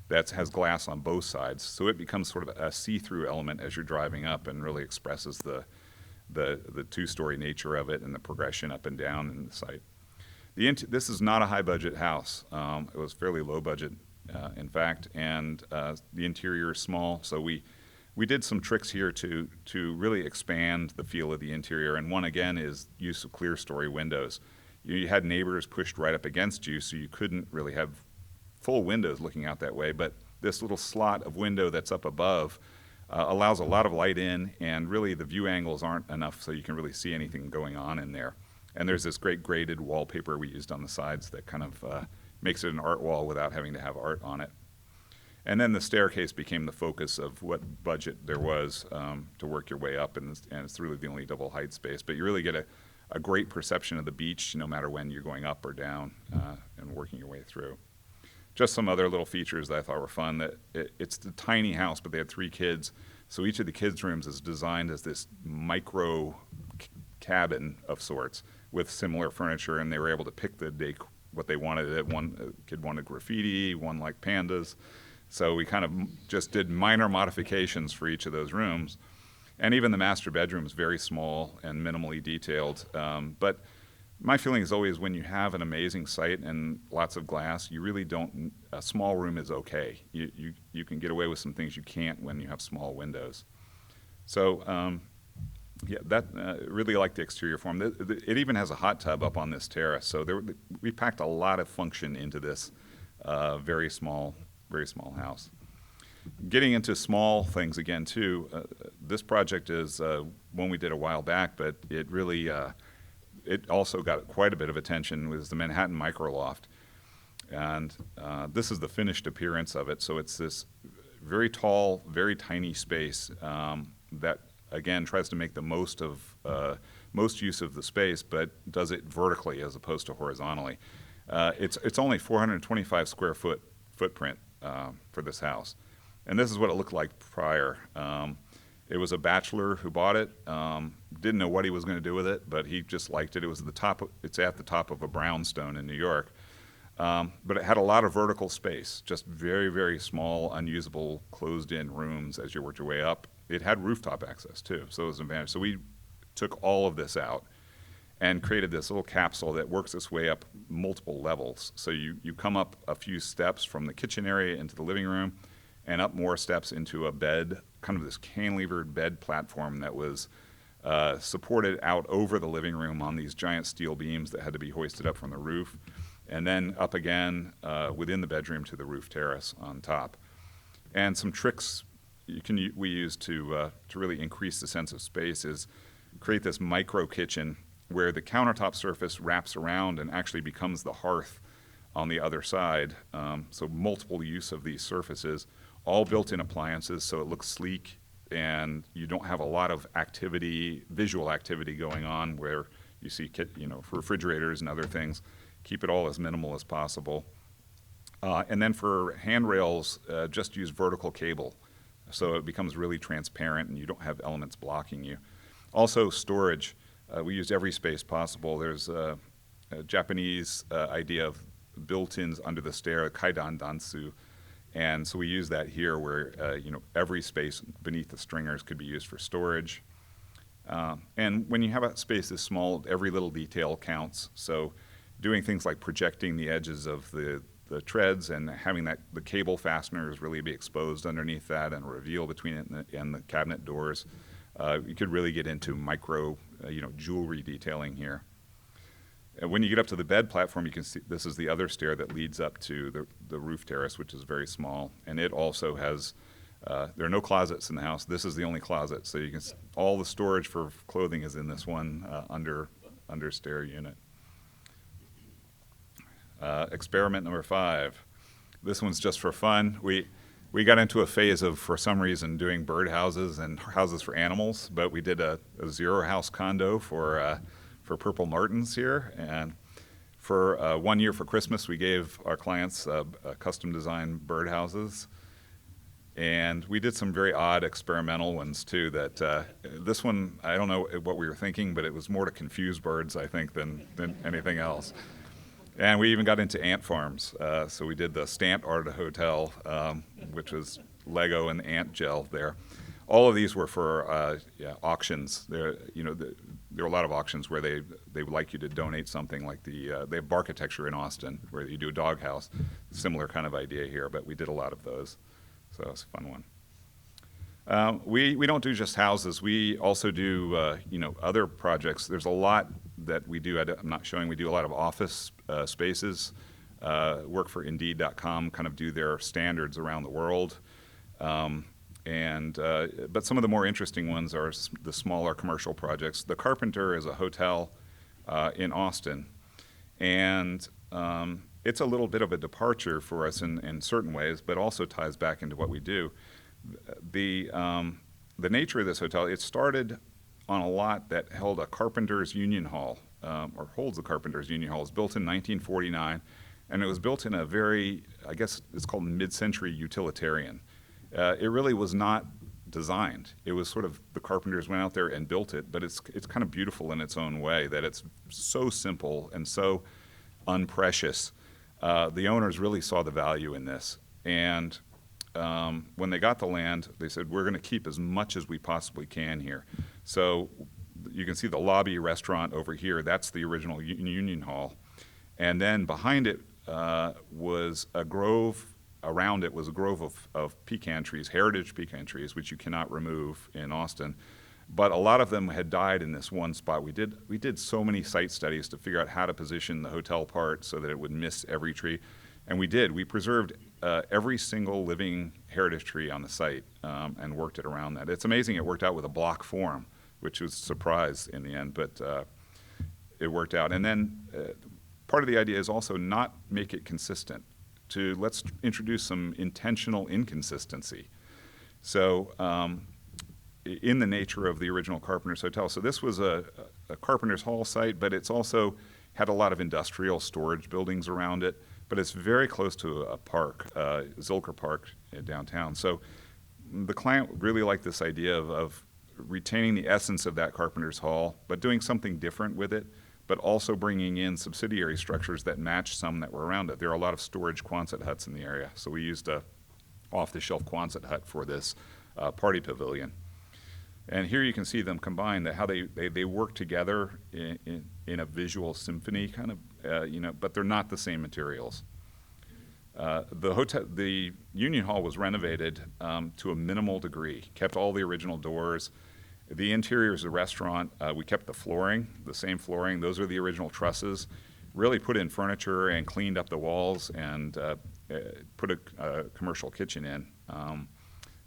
that has glass on both sides. So it becomes sort of a see-through element as you're driving up, and really expresses the two-story nature of it and the progression up and down in the site. This is not a high-budget house. It was fairly low budget, in fact, and the interior is small. So we did some tricks here to really expand the feel of the interior, and one, again, is use of clear story windows. You had neighbors pushed right up against you, so you couldn't really have full windows looking out that way, but this little slot of window that's up above allows a lot of light in, and really the view angles aren't enough so you can really see anything going on in there. And there's this great graded wallpaper we used on the sides that kind of makes it an art wall without having to have art on it. And then the staircase became the focus of what budget there was to work your way up, and it's really the only double height space. But you really get a great perception of the beach no matter when you're going up or down and working your way through. Just some other little features that I thought were fun. It's the tiny house, but they had 3 kids. So each of the kids' rooms is designed as this micro cabin of sorts with similar furniture, and they were able to pick what they wanted. One kid wanted graffiti, one liked pandas. So we kind of just did minor modifications for each of those rooms. And even the master bedroom is very small and minimally detailed. But my feeling is always when you have an amazing site and lots of glass, you really don't, a small room is okay. You can get away with some things you can't when you have small windows. So yeah, really like the exterior form. It even has a hot tub up on this terrace. So we packed a lot of function into this very small house. Getting into small things again too, this project is one we did a while back, but it really, it also got quite a bit of attention, was the Manhattan micro-loft. And this is the finished appearance of it. So it's this very tall, very tiny space that, again, tries to make the most use of the space, but does it vertically as opposed to horizontally. It's only 425 square foot footprint for this house. And this is what it looked like prior. It was a bachelor who bought it, didn't know what he was going to do with it, but he just liked it. It's at the top of a brownstone in New York. But it had a lot of vertical space, just very, very small, unusable, closed-in rooms as you worked your way up. It had rooftop access, too, so it was an advantage. So we took all of this out and created this little capsule that works its way up multiple levels. So you come up a few steps from the kitchen area into the living room, and up more steps into a bed, kind of this cantilevered bed platform that was supported out over the living room on these giant steel beams that had to be hoisted up from the roof, and then up again within the bedroom to the roof terrace on top. And some tricks we use to really increase the sense of space is create this micro kitchen where the countertop surface wraps around and actually becomes the hearth on the other side. So multiple use of these surfaces, all built-in appliances, so it looks sleek, and you don't have a lot of activity, visual activity going on where you see, refrigerators and other things. Keep it all as minimal as possible. And then for handrails, just use vertical cable, so it becomes really transparent and you don't have elements blocking you. Also, storage. We used every space possible. There's a Japanese idea of built-ins under the stair, kaidan dansu, and so we use that here where every space beneath the stringers could be used for storage. And when you have a space this small, every little detail counts. So doing things like projecting the edges of the treads and having the cable fasteners really be exposed underneath that and reveal between it and the cabinet doors. You could really get into micro, jewelry detailing here. And when you get up to the bed platform, you can see this is the other stair that leads up to the roof terrace, which is very small. And it also has, there are no closets in the house. This is the only closet. So you can, all the storage for clothing is in this one under stair unit. Experiment number 5. This one's just for fun. We got into a phase of, for some reason, doing bird houses and houses for animals, but we did a zero house condo for purple martins here. And for 1 year for Christmas, we gave our clients custom designed bird houses. And we did some very odd experimental ones too that this one, I don't know what we were thinking, but it was more to confuse birds, I think, than anything else. And we even got into ant farms. So we did the Stant Art Hotel, which was Lego and ant gel there. All of these were for auctions. There are a lot of auctions where they would like you to donate something, like they have Barkitecture in Austin, where you do a doghouse. Similar kind of idea here, but we did a lot of those. So it was a fun one. We don't do just houses. We also do other projects. There's a lot that we do. I'm not showing. We do a lot of office spaces. Work for Indeed.com, kind of do their standards around the world. But some of the more interesting ones are the smaller commercial projects. The Carpenter is a hotel in Austin, and it's a little bit of a departure for us in certain ways, but also ties back into what we do. The nature of this hotel, it started on a lot that held a Carpenter's Union Hall, or holds the Carpenter's Union Hall. It was built in 1949, and it was built in a very, I guess it's called mid-century utilitarian. It really was not designed. It was sort of the carpenters went out there and built it, but it's kind of beautiful in its own way that it's so simple and so unprecious. The owners really saw the value in this, and when they got the land, they said, we're going to keep as much as we possibly can here. So you can see the lobby restaurant over here. That's the original Union Hall. And then behind it was a grove. Around it was a grove of pecan trees, heritage pecan trees, which you cannot remove in Austin. But a lot of them had died in this one spot. We did so many site studies to figure out how to position the hotel part so that it would miss every tree. And we did. We preserved every single living heritage tree on the site and worked it around that. It's amazing it worked out with a block form, which was a surprise in the end, but it worked out. And then part of the idea is also not make it consistent. Let's introduce some intentional inconsistency. So in the nature of the original Carpenter's Hotel. So this was a Carpenter's Hall site, but it's also had a lot of industrial storage buildings around it, but it's very close to a park, Zilker Park downtown. So the client really liked this idea of retaining the essence of that Carpenter's Hall, but doing something different with it, but also bringing in subsidiary structures that match some that were around it. There are a lot of storage Quonset huts in the area, so we used a off-the-shelf Quonset hut for this party pavilion. And here you can see them combined, how they work together in a visual symphony, kind of, but they're not the same materials. The Union Hall was renovated to a minimal degree, kept all the original doors. The interior is a restaurant. We kept the flooring, the same flooring. Those are the original trusses. Really put in furniture and cleaned up the walls and put a commercial kitchen in,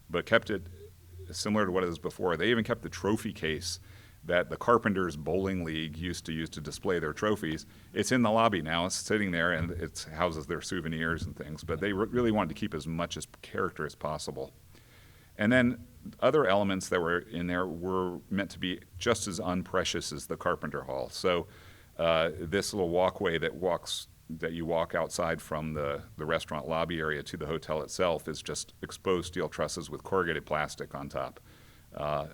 but kept it similar to what it was before. They even kept the trophy case that the Carpenters Bowling League used to use to display their trophies. It's in the lobby now. It's sitting there, and it houses their souvenirs and things. But they really wanted to keep as much as character as possible. And then other elements that were in there were meant to be just as unprecious as the Carpenter Hall. So this little walkway that you walk outside from the restaurant lobby area to the hotel itself is just exposed steel trusses with corrugated plastic on top.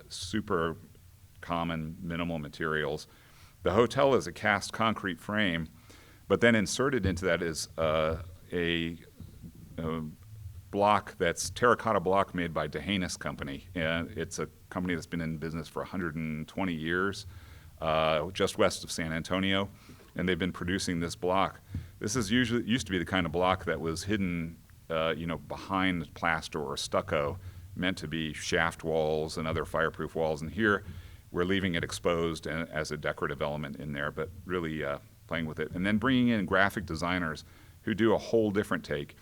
Super common, minimal materials. The hotel is a cast concrete frame, but then inserted into that is a block that's terracotta block made by Dehanis Company. And it's a company that's been in business for 120 years, just west of San Antonio, and they've been producing this block. This is used to be the kind of block that was hidden, behind plaster or stucco, meant to be shaft walls and other fireproof walls. And here, we're leaving it exposed as a decorative element in there, but really playing with it. And then bringing in graphic designers who do a whole different take.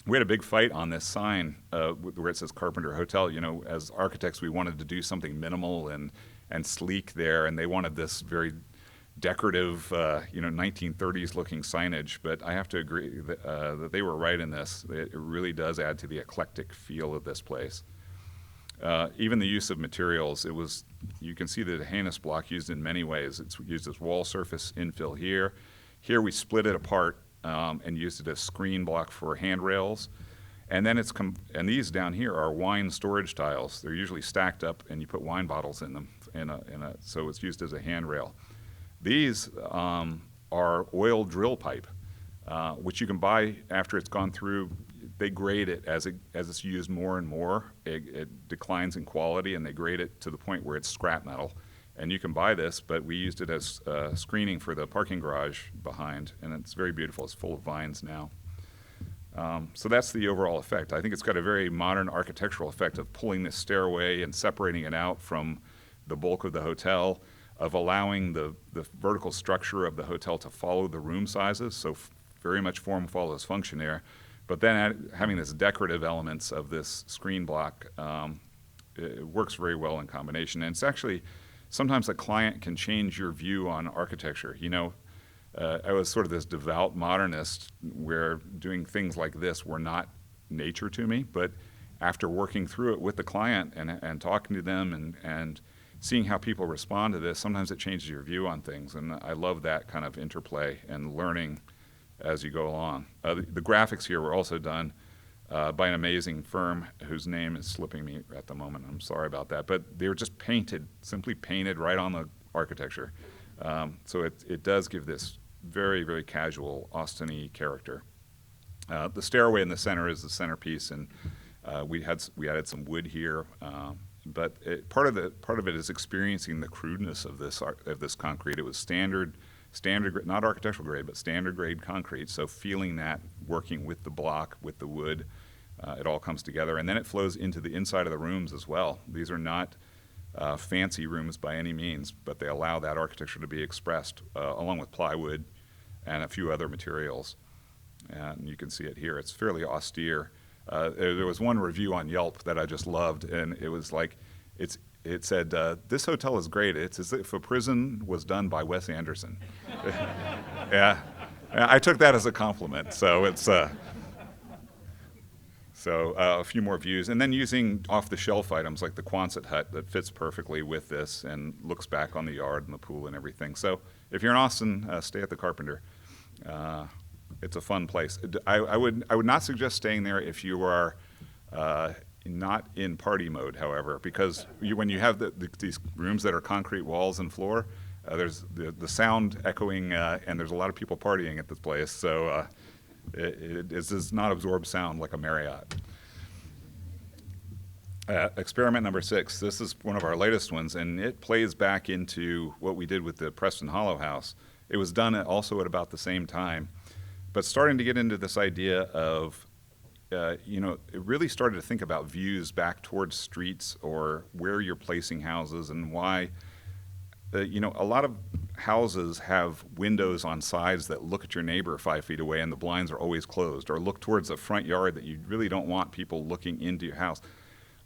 We had a big fight on this sign where it says Carpenter Hotel. As architects, we wanted to do something minimal and sleek there, and they wanted this very decorative, 1930s looking signage. But I have to agree that they were right in this. It really does add to the eclectic feel of this place. Even the use of materials, you can see the Dehanis block used in many ways. It's used as wall surface infill here. Here we split it apart and used it as screen block for handrails. And then and these down here are wine storage tiles. They're usually stacked up, and you put wine bottles in them, so it's used as a handrail. These are oil drill pipe, which you can buy after it's gone through. They grade it as it's used more and more. It declines in quality, and they grade it to the point where it's scrap metal. And you can buy this, but we used it as screening for the parking garage behind, and it's very beautiful. It's full of vines now. So that's the overall effect. I think it's got a very modern architectural effect of pulling this stairway and separating it out from the bulk of the hotel, of allowing the vertical structure of the hotel to follow the room sizes, so very much form follows function there. But then having this decorative elements of this screen block, it works very well in combination. And it's actually, sometimes a client can change your view on architecture. I was sort of this devout modernist where doing things like this were not nature to me, but after working through it with the client and talking to them and seeing how people respond to this, sometimes it changes your view on things. And I love that kind of interplay and learning as you go along. The graphics here were also done by an amazing firm whose name is slipping me at the moment. I'm sorry about that. But they were just simply painted right on the architecture. So it does give this very, very casual, Austin-y character. The stairway in the center is the centerpiece, and we added some wood here. But part of it is experiencing the crudeness of this concrete. It was standard, not architectural grade, but standard grade concrete. So feeling that, working with the block, with the wood, it all comes together. And then it flows into the inside of the rooms as well. These are not fancy rooms by any means, but they allow that architecture to be expressed along with plywood and a few other materials. And you can see it here. It's fairly austere. There was one review on Yelp that I just loved, and it was like, it said, this hotel is great. It's as if a prison was done by Wes Anderson. Yeah, I took that as a compliment. So it's a few more views, and then using off-the-shelf items like the Quonset hut that fits perfectly with this and looks back on the yard and the pool and everything. So if you're in Austin, stay at the Carpenter. It's a fun place. I would not suggest staying there if you are not in party mode, however, because when you have these rooms that are concrete walls and floor, there's the sound echoing, and there's a lot of people partying at this place. So it does not absorb sound like a Marriott. Experiment number 6. This is one of our latest ones, and it plays back into what we did with the Preston Hollow house. It was done also at about the same time, but starting to get into this idea of, it really started to think about views back towards streets or where you're placing houses and why. A lot of houses have windows on sides that look at your neighbor 5 feet away and the blinds are always closed, or look towards the front yard that you really don't want people looking into your house.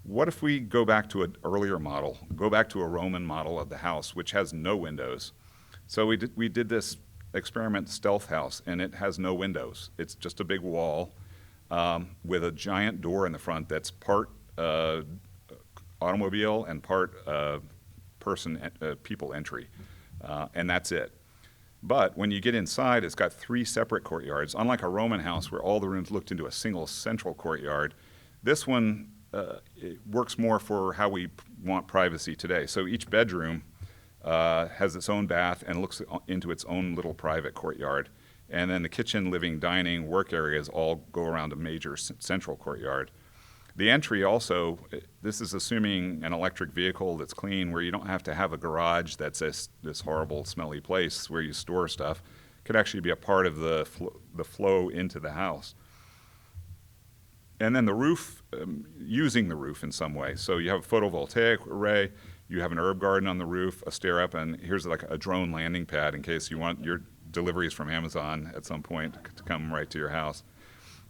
what if we go back to an earlier model, go back to a Roman model of the house, which has no windows? So we did this experiment stealth house, and it has no windows. It's just a big wall with a giant door in the front that's part automobile and part people entry, and that's it. But when you get inside, it's got 3 separate courtyards. Unlike a Roman house where all the rooms looked into a single central courtyard, this one it works more for how we want privacy today. So each bedroom has its own bath and looks into its own little private courtyard. And then the kitchen, living, dining, work areas all go around a major central courtyard. The entry also, this is assuming an electric vehicle that's clean, where you don't have to have a garage that's this horrible, smelly place where you store stuff. It could actually be a part of the flow into the house. And then the roof, using the roof in some way. So you have a photovoltaic array, you have an herb garden on the roof, a stair up, and here's like a drone landing pad in case you want your deliveries from Amazon at some point to come right to your house.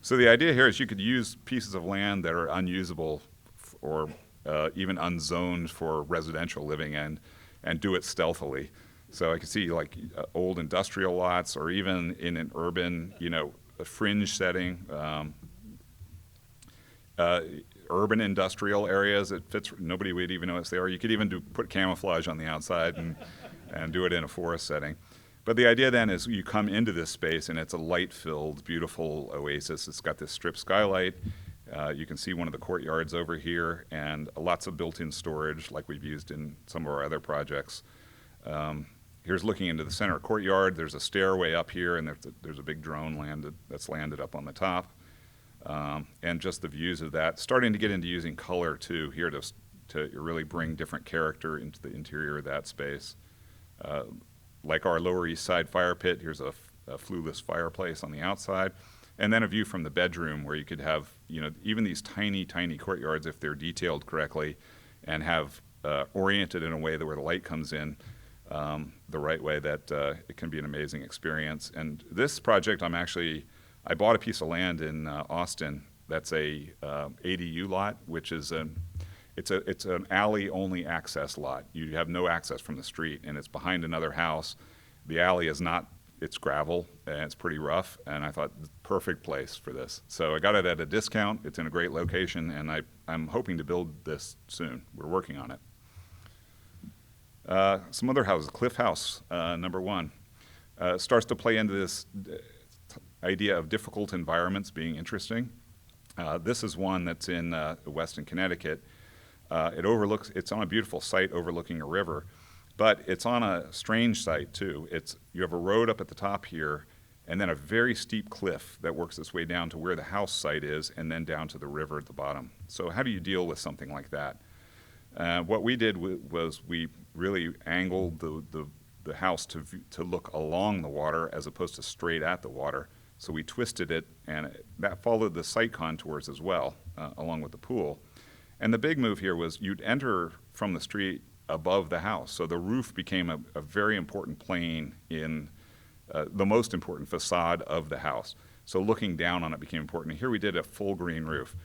So the idea here is you could use pieces of land that are unusable or even unzoned for residential living and do it stealthily. So I can see like old industrial lots, or even in an urban, a fringe setting, urban industrial areas. It fits. Nobody would even know it's there. You could even put camouflage on the outside and do it in a forest setting. But the idea then is you come into this space and it's a light-filled, beautiful oasis. It's got this strip skylight. You can see one of the courtyards over here, and lots of built-in storage like we've used in some of our other projects. Here's looking into the center courtyard. There's a stairway up here, and there's a big drone landed up on the top. And just the views of that. Starting to get into using color, too, here to really bring different character into the interior of that space. Like our Lower East Side fire pit, here's a flueless fireplace on the outside, and then a view from the bedroom where you could have, even these tiny, tiny courtyards, if they're detailed correctly and have oriented in a way that where the light comes in the right way, that it can be an amazing experience. And this project, I bought a piece of land in Austin that's a ADU lot, which is it's an alley-only access lot. You have no access from the street, and it's behind another house. The alley is not, it's gravel, and it's pretty rough, and I thought, perfect place for this. So I got it at a discount. It's in a great location, and I'm hoping to build this soon. We're working on it. Some other houses, Cliff House, number 1, starts to play into this idea of difficult environments being interesting. This is one that's in Weston, Connecticut. It's on a beautiful site overlooking a river, but it's on a strange site too. You have a road up at the top here, and then a very steep cliff that works its way down to where the house site is, and then down to the river at the bottom. So how do you deal with something like that? What we did was we really angled the house to look along the water as opposed to straight at the water. So we twisted it, and that followed the site contours as well, along with the pool. And the big move here was you'd enter from the street above the house. So the roof became a very important plane in the most important facade of the house. So looking down on it became important. And here we did a full green roof.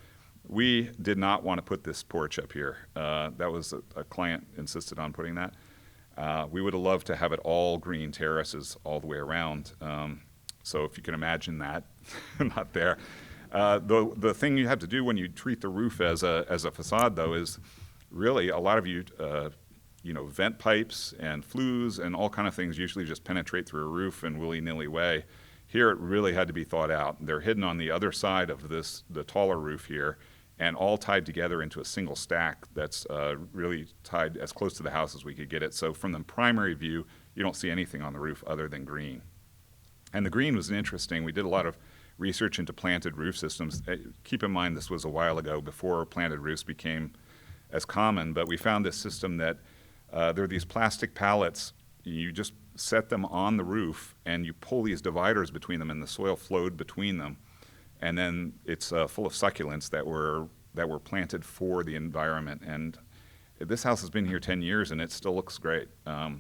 We did not want to put this porch up here. That was a client insisted on putting that. We would have loved to have it all green terraces all the way around. So if you can imagine that, not there. The thing you have to do when you treat the roof as a facade, though, is really a lot of vent pipes and flues and all kind of things usually just penetrate through a roof in willy-nilly way. Here it really had to be thought out. They're hidden on the other side of the taller roof here, and all tied together into a single stack that's really tied as close to the house as we could get it. So from the primary view, you don't see anything on the roof other than green. And the green was interesting. We did a lot of research into planted roof systems. Keep in mind this was a while ago, before planted roofs became as common, but we found this system that there are these plastic pallets. You just set them on the roof and you pull these dividers between them, and the soil flowed between them. And then it's full of succulents that were planted for the environment. And this house has been here 10 years and it still looks great.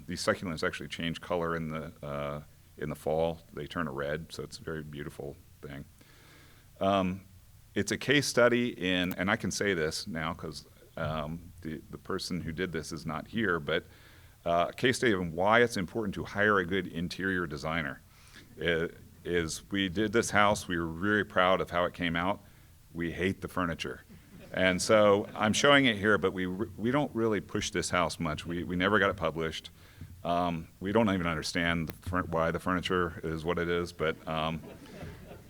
These succulents actually change color in the fall. They turn a red, so it's a very beautiful thing. It's a case study and I can say this now because The person who did this is not here, but a case study of why it's important to hire a good interior designer. Is we did this house, we were very proud of how it came out. We hate the furniture. And so I'm showing it here, but we don't really push this house much. We never got it published. We don't even understand why the furniture is what it is, but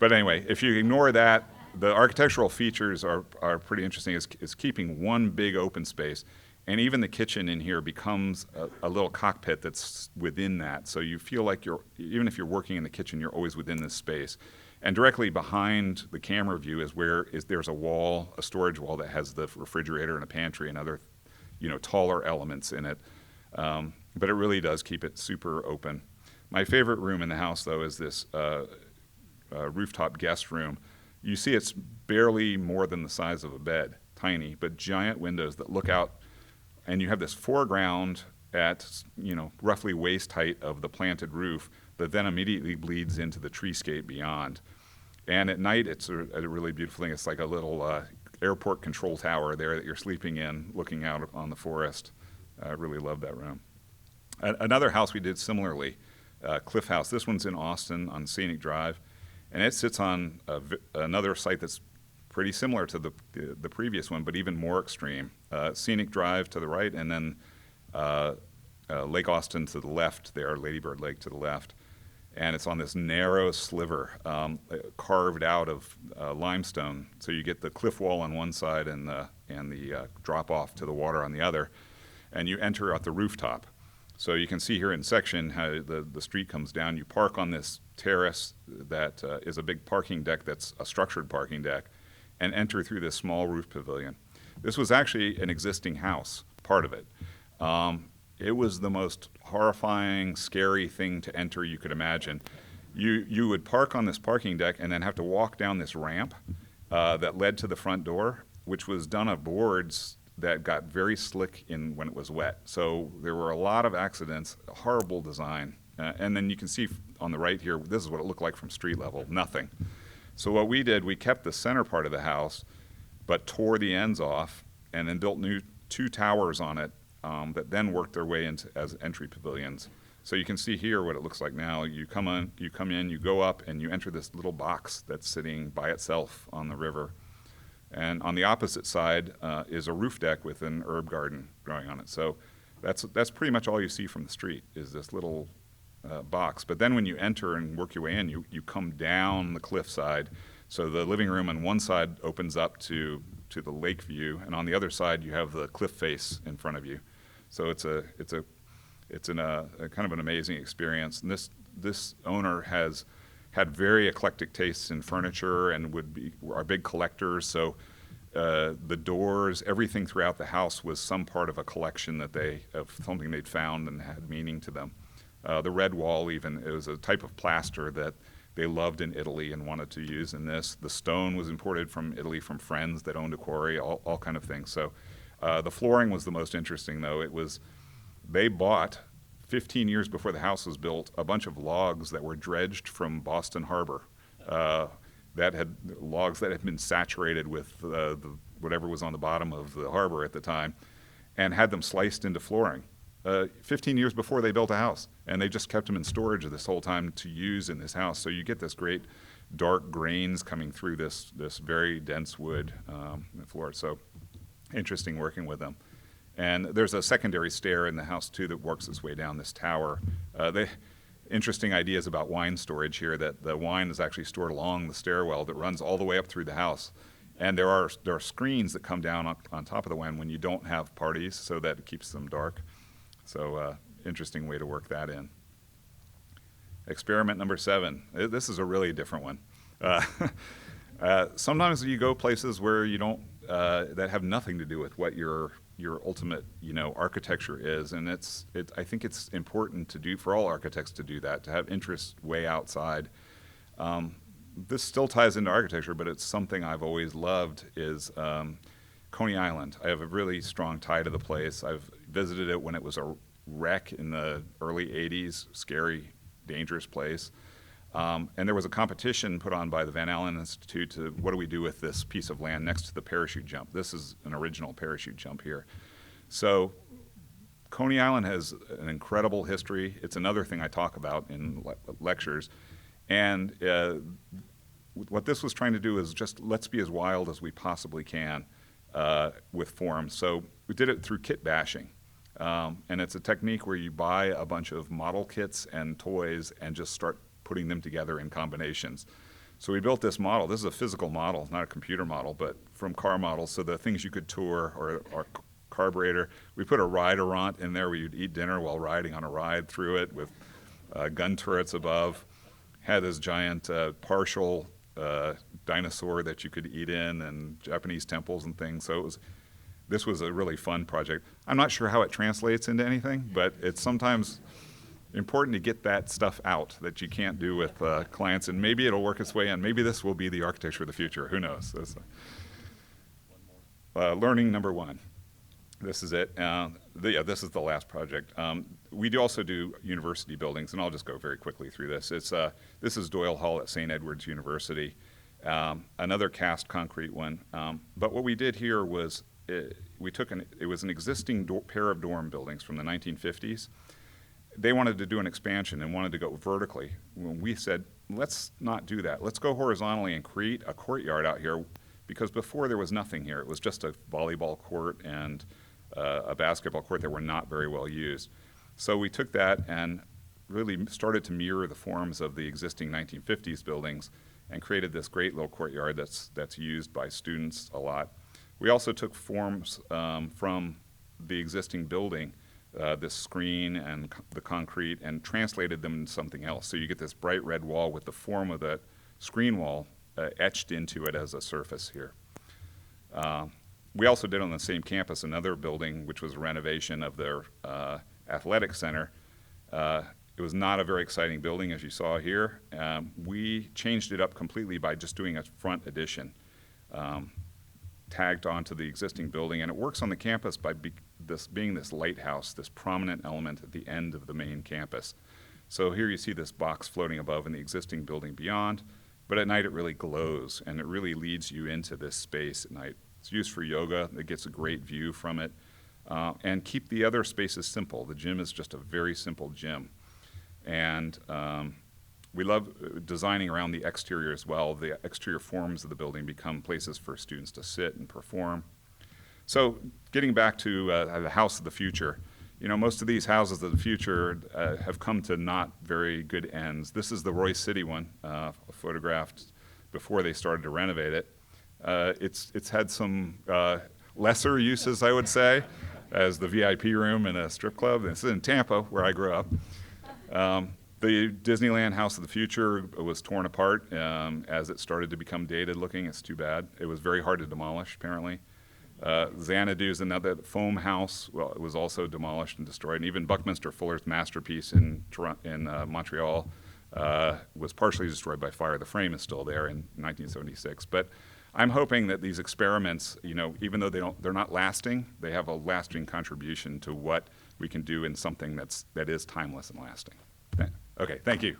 anyway, if you ignore that, the architectural features are pretty interesting. It's keeping one big open space, and even the kitchen in here becomes a little cockpit that's within that. So you feel like even if you're working in the kitchen, you're always within this space. And directly behind the camera view there's a wall, a storage wall that has the refrigerator and a pantry and other, taller elements in it. But it really does keep it super open. My favorite room in the house, though, is this rooftop guest room. You see it's barely more than the size of a bed, tiny, but giant windows that look out, and you have this foreground at, roughly waist height of the planted roof that then immediately bleeds into the treescape beyond. And at night, it's a really beautiful thing. It's like a little airport control tower there that you're sleeping in, looking out on the forest. I really love that room. Another house we did similarly, Cliff House. This one's in Austin on Scenic Drive, and it sits on another site that's pretty similar to the previous one, but even more extreme. Scenic Drive to the right, and then Lake Austin to the left there, Lady Bird Lake to the left. And it's on this narrow sliver carved out of limestone. So you get the cliff wall on one side and the drop off to the water on the other, and you enter at the rooftop. So you can see here in section how the street comes down. You park on this terrace that is a big parking deck that's a structured parking deck, and enter through this small roof pavilion. This was actually an existing house, part of it. It was the most horrifying, scary thing to enter you could imagine. You would park on this parking deck and then have to walk down this ramp that led to the front door, which was done of boards that got very slick when it was wet. So there were a lot of accidents, horrible design. And then you can see on the right here, this is what it looked like from street level, nothing. So what we did, we kept the center part of the house, but tore the ends off and then built two towers on it that then worked their way into as entry pavilions. So you can see here what it looks like now. You come in, you go up, and you enter this little box that's sitting by itself on the river. And on the opposite side is a roof deck with an herb garden growing on it. So that's pretty much all you see from the street is this little box. But then when you enter and work your way in, you come down the cliff side. So the living room on one side opens up to the lake view, and on the other side you have the cliff face in front of you. So it's a kind of an amazing experience. And this owner has had very eclectic tastes in furniture and are big collectors. So the doors, everything throughout the house was some part of a collection of something they'd found and had meaning to them. The red wall even, it was a type of plaster that they loved in Italy and wanted to use in this. The stone was imported from Italy from friends that owned a quarry, all kind of things. So the flooring was the most interesting, though. They bought 15 years before the house was built, a bunch of logs that were dredged from Boston Harbor, logs that had been saturated with whatever was on the bottom of the harbor at the time, and had them sliced into flooring. 15 years before they built a house, and they just kept them in storage this whole time to use in this house. So you get this great dark grains coming through this very dense wood floor. So interesting working with them. And there's a secondary stair in the house, too, that works its way down this tower. Interesting ideas about wine storage here, that the wine is actually stored along the stairwell that runs all the way up through the house. And there are screens that come down on top of the wine when you don't have parties, so that it keeps them dark. So interesting way to work that in. Experiment number 7. This is a really different one. Sometimes you go places where you don't, that have nothing to do with what your ultimate, architecture is, and I think it's important to do for all architects to do that, to have interests way outside. This still ties into architecture, but it's something I've always loved is Coney Island. I have a really strong tie to the place. I've visited it when it was a wreck in the early 80s, scary, dangerous place. And there was a competition put on by the Van Allen Institute to what do we do with this piece of land next to the parachute jump. This is an original parachute jump here. So Coney Island has an incredible history. It's another thing I talk about in lectures. And what this was trying to do is just let's be as wild as we possibly can with forms. So we did it through kit bashing. And it's a technique where you buy a bunch of model kits and toys and just start putting them together in combinations. So we built this model. This is a physical model, not a computer model, but from car models. So the things you could tour or carburetor. We put a ride-a-ront in there where you'd eat dinner while riding on a ride through it with gun turrets above. Had this giant partial dinosaur that you could eat in and Japanese temples and things. So this was a really fun project. I'm not sure how it translates into anything, but it's sometimes important to get that stuff out that you can't do with clients, and maybe it'll work its way in. Maybe this will be the architecture of the future. Who knows? Learning number one. This is it. This is the last project. We do also do university buildings, and I'll just go very quickly through this. This is Doyle Hall at St. Edward's University, another cast concrete one. But what we did here was it was an existing pair of dorm buildings from the 1950s. They wanted to do an expansion and wanted to go vertically. When we said, let's not do that. Let's go horizontally and create a courtyard out here, because before there was nothing here. It was just a volleyball court and a basketball court that were not very well used. So we took that and really started to mirror the forms of the existing 1950s buildings and created this great little courtyard that's used by students a lot. We also took forms from the existing building, this screen and the concrete, and translated them into something else. So you get this bright red wall with the form of that screen wall etched into it as a surface here. We also did on the same campus another building, which was a renovation of their athletic center. It was not a very exciting building, as you saw here. We changed it up completely by just doing a front addition, tagged onto the existing building, and it works on the campus by being this lighthouse, this prominent element at the end of the main campus. So here you see this box floating above in the existing building beyond, but at night it really glows, and it really leads you into this space at night. It's used for yoga. It gets a great view from it. And keep the other spaces simple. The gym is just a very simple gym. And we love designing around the exterior as well. The exterior forms of the building become places for students to sit and perform. So getting back to the house of the future, you know, most of these houses of the future have come to not very good ends. This is the Royce City one, photographed before they started to renovate it. It's had some lesser uses, I would say, as the VIP room in a strip club. This is in Tampa, where I grew up. The Disneyland House of the Future was torn apart as it started to become dated looking. It's too bad. It was very hard to demolish, apparently. Xanadu's another foam house. Well, it was also demolished and destroyed. And even Buckminster Fuller's masterpiece in Montreal was partially destroyed by fire. The frame is still there in 1976. But I'm hoping that these experiments, you know, even though they're not lasting, they have a lasting contribution to what we can do in something that is timeless and lasting. Okay, thank you.